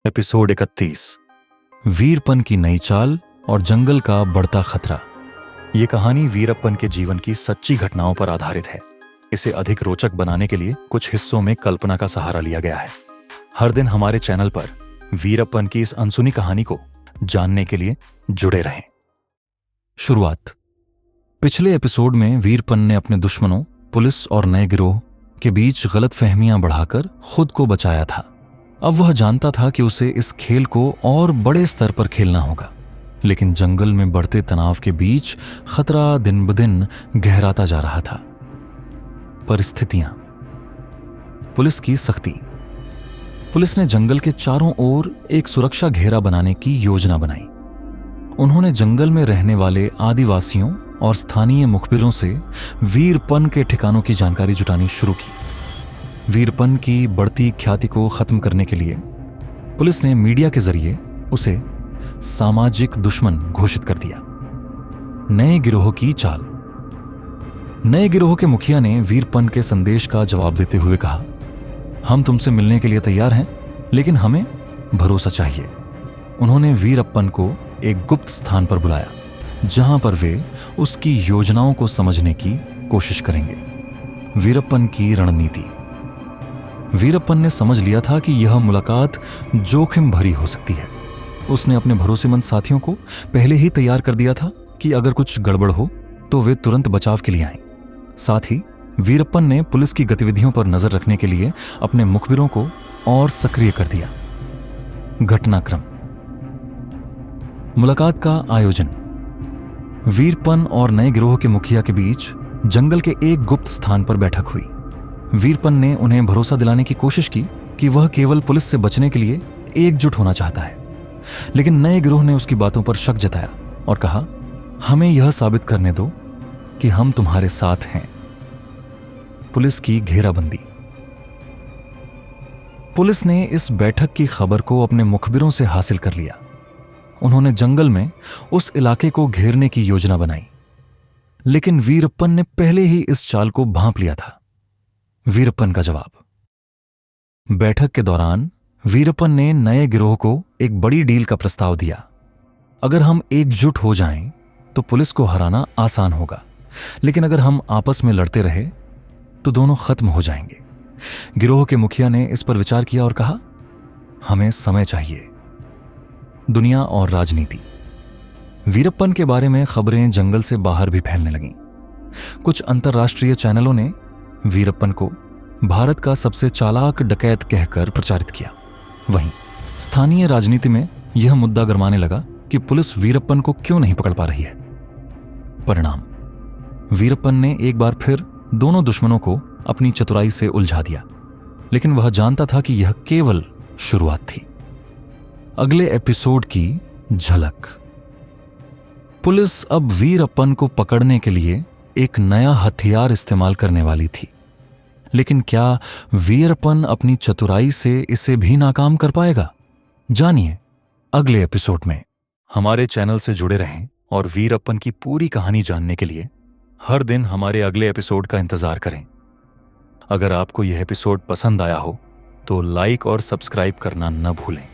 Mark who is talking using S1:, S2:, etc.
S1: Episode 31 वीरपन की नई चाल और जंगल का बढ़ता खतरा। ये कहानी वीरप्पन के जीवन की सच्ची घटनाओं पर आधारित है। इसे अधिक रोचक बनाने के लिए कुछ हिस्सों में कल्पना का सहारा लिया गया है। हर दिन हमारे चैनल पर वीरप्पन की इस अनसुनी कहानी को जानने के लिए जुड़े रहें। शुरुआत। पिछले एपिसोड में वीरप्पन ने अपने दुश्मनों, पुलिस और नए गिरोह के बीच गलतफहमियां बढ़ाकर खुद को बचाया था। अब वह जानता था कि उसे इस खेल को और बड़े स्तर पर खेलना होगा, लेकिन जंगल में बढ़ते तनाव के बीच खतरा दिन ब दिन गहराता जा रहा था। परिस्थितियां। पुलिस की सख्ती। पुलिस ने जंगल के चारों ओर एक सुरक्षा घेरा बनाने की योजना बनाई। उन्होंने जंगल में रहने वाले आदिवासियों और स्थानीय मुखबिरों से वीरपन के ठिकानों की जानकारी जुटानी शुरू की। वीरपन की बढ़ती ख्याति को खत्म करने के लिए पुलिस ने मीडिया के जरिए उसे सामाजिक दुश्मन घोषित कर दिया। नए गिरोह की चाल। नए गिरोह के मुखिया ने वीरपन के संदेश का जवाब देते हुए कहा, हम तुमसे मिलने के लिए तैयार हैं, लेकिन हमें भरोसा चाहिए। उन्होंने वीरप्पन को एक गुप्त स्थान पर बुलाया, जहां पर वे उसकी योजनाओं को समझने की कोशिश करेंगे। वीरप्पन की रणनीति। वीरप्पन ने समझ लिया था कि यह मुलाकात जोखिम भरी हो सकती है। उसने अपने भरोसेमंद साथियों को पहले ही तैयार कर दिया था कि अगर कुछ गड़बड़ हो तो वे तुरंत बचाव के लिए आएं। साथ ही वीरप्पन ने पुलिस की गतिविधियों पर नजर रखने के लिए अपने मुखबिरों को और सक्रिय कर दिया। घटनाक्रम। मुलाकात का आयोजन। वीरप्पन और नए गिरोह के मुखिया के बीच जंगल के एक गुप्त स्थान पर बैठक हुई। वीरप्पन ने उन्हें भरोसा दिलाने की कोशिश की कि वह केवल पुलिस से बचने के लिए एकजुट होना चाहता है, लेकिन नए गिरोह ने उसकी बातों पर शक जताया और कहा, हमें यह साबित करने दो कि हम तुम्हारे साथ हैं। पुलिस की घेराबंदी। पुलिस ने इस बैठक की खबर को अपने मुखबिरों से हासिल कर लिया। उन्होंने जंगल में उस इलाके को घेरने की योजना बनाई, लेकिन वीरप्पन ने पहले ही इस चाल को भांप लिया था। वीरप्पन का जवाब। बैठक के दौरान वीरप्पन ने नए गिरोह को एक बड़ी डील का प्रस्ताव दिया। अगर हम एकजुट हो जाएं तो पुलिस को हराना आसान होगा, लेकिन अगर हम आपस में लड़ते रहे तो दोनों खत्म हो जाएंगे। गिरोह के मुखिया ने इस पर विचार किया और कहा, हमें समय चाहिए। दुनिया और राजनीति। वीरप्पन के बारे में खबरें जंगल से बाहर भी फैलने लगीं। कुछ अंतर्राष्ट्रीय चैनलों ने वीरप्पन को भारत का सबसे चालाक डकैत कहकर प्रचारित किया। वहीं स्थानीय राजनीति में यह मुद्दा गरमाने लगा कि पुलिस वीरप्पन को क्यों नहीं पकड़ पा रही है। परिणाम। वीरप्पन ने एक बार फिर दोनों दुश्मनों को अपनी चतुराई से उलझा दिया, लेकिन वह जानता था कि यह केवल शुरुआत थी। अगले एपिसोड की झलक। पुलिस अब वीरप्पन को पकड़ने के लिए एक नया हथियार इस्तेमाल करने वाली थी, लेकिन क्या वीरप्पन अपनी चतुराई से इसे भी नाकाम कर पाएगा? जानिए अगले एपिसोड में। हमारे चैनल से जुड़े रहें और वीरप्पन की पूरी कहानी जानने के लिए हर दिन हमारे अगले एपिसोड का इंतजार करें। अगर आपको यह एपिसोड पसंद आया हो तो लाइक और सब्सक्राइब करना न भूलें।